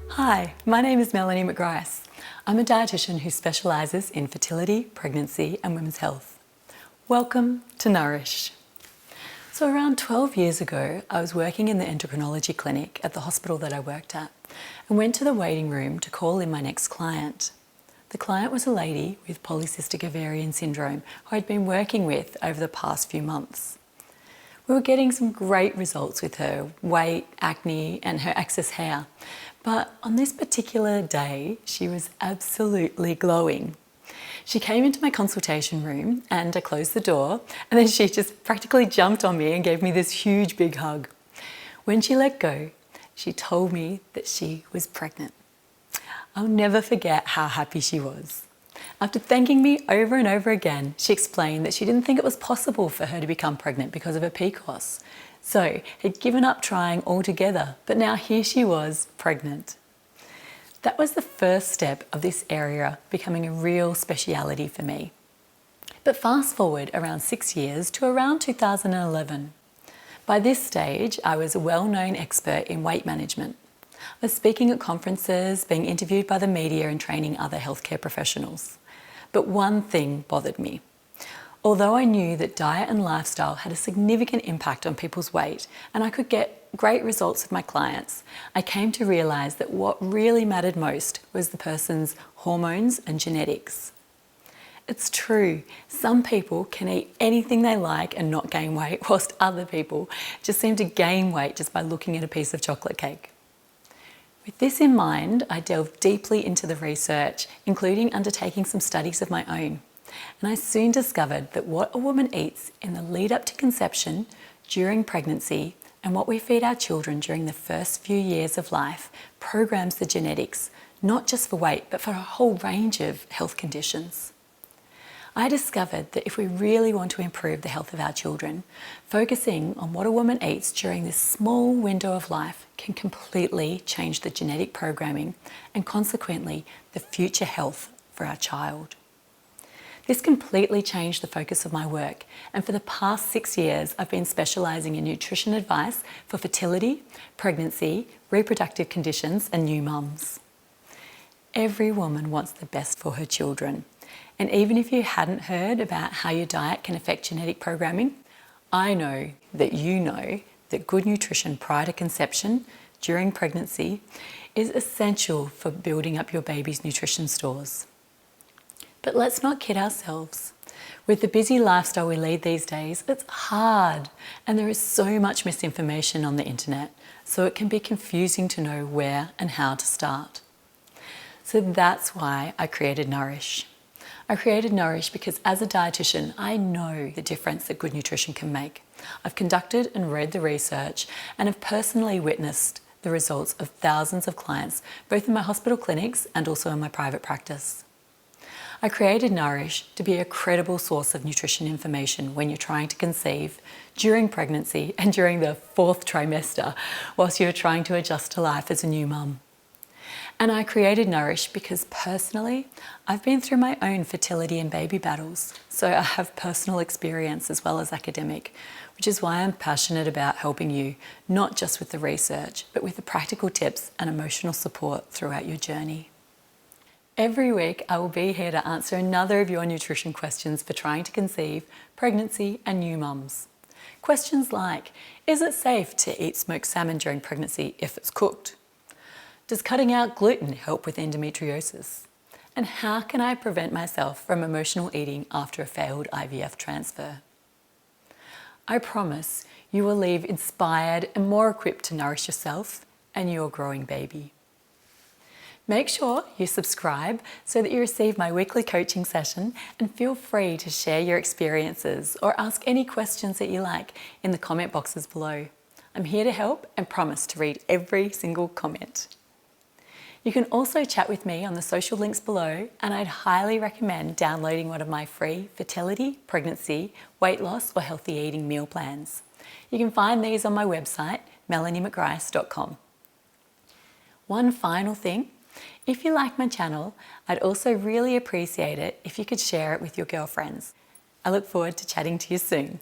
Hi, my name is Melanie McGrice. I'm a dietitian who specialises in fertility, pregnancy and women's health. Welcome to Nourish. So around 12 years ago, I was working in the endocrinology clinic at the hospital that I worked at and went to the waiting room to call in my next client. The client was a lady with polycystic ovarian syndrome who I'd been working with over the past few months. We were getting some great results with her weight, acne and her excess hair. But on this particular day, she was absolutely glowing. She came into my consultation room and I closed the door and then she just practically jumped on me and gave me this huge big hug. When she let go, she told me that she was pregnant. I'll never forget how happy she was. After thanking me over and over again, she explained that she didn't think it was possible for her to become pregnant because of her PCOS. So had given up trying altogether, but now here she was, pregnant. That was the first step of this area becoming a real speciality for me. But fast forward around 6 years to around 2011. By this stage, I was a well-known expert in weight management. I was speaking at conferences, being interviewed by the media and training other healthcare professionals. But one thing bothered me. Although I knew that diet and lifestyle had a significant impact on people's weight and I could get great results with my clients, I came to realise that what really mattered most was the person's hormones and genetics. It's true, some people can eat anything they like and not gain weight, whilst other people just seem to gain weight just by looking at a piece of chocolate cake. With this in mind, I delved deeply into the research, including undertaking some studies of my own. And I soon discovered that what a woman eats in the lead up to conception, during pregnancy, and what we feed our children during the first few years of life programs the genetics, not just for weight, but for a whole range of health conditions. I discovered that if we really want to improve the health of our children, focusing on what a woman eats during this small window of life can completely change the genetic programming and consequently the future health for our child. This completely changed the focus of my work, and for the past 6 years I've been specialising in nutrition advice for fertility, pregnancy, reproductive conditions and new mums. Every woman wants the best for her children, and even if you hadn't heard about how your diet can affect genetic programming, I know that good nutrition prior to conception, during pregnancy, is essential for building up your baby's nutrition stores. But let's not kid ourselves. With the busy lifestyle we lead these days, it's hard and there is so much misinformation on the internet, so it can be confusing to know where and how to start. So that's why I created Nourish. I created Nourish because as a dietitian, I know the difference that good nutrition can make. I've conducted and read the research and have personally witnessed the results of thousands of clients, both in my hospital clinics and also in my private practice. I created Nourish to be a credible source of nutrition information when you're trying to conceive, during pregnancy and during the 4th trimester, whilst you're trying to adjust to life as a new mum. And I created Nourish because personally, I've been through my own fertility and baby battles, so I have personal experience as well as academic, which is why I'm passionate about helping you, not just with the research, but with the practical tips and emotional support throughout your journey. Every week, I will be here to answer another of your nutrition questions for trying to conceive, pregnancy and new mums. Questions like, is it safe to eat smoked salmon during pregnancy if it's cooked? Does cutting out gluten help with endometriosis? And how can I prevent myself from emotional eating after a failed IVF transfer? I promise you will leave inspired and more equipped to nourish yourself and your growing baby. Make sure you subscribe so that you receive my weekly coaching session, and feel free to share your experiences or ask any questions that you like in the comment boxes below. I'm here to help and promise to read every single comment. You can also chat with me on the social links below, and I'd highly recommend downloading one of my free fertility, pregnancy, weight loss or healthy eating meal plans. You can find these on my website, melaniemcgrice.com. One final thing, if you like my channel, I'd also really appreciate it if you could share it with your girlfriends. I look forward to chatting to you soon.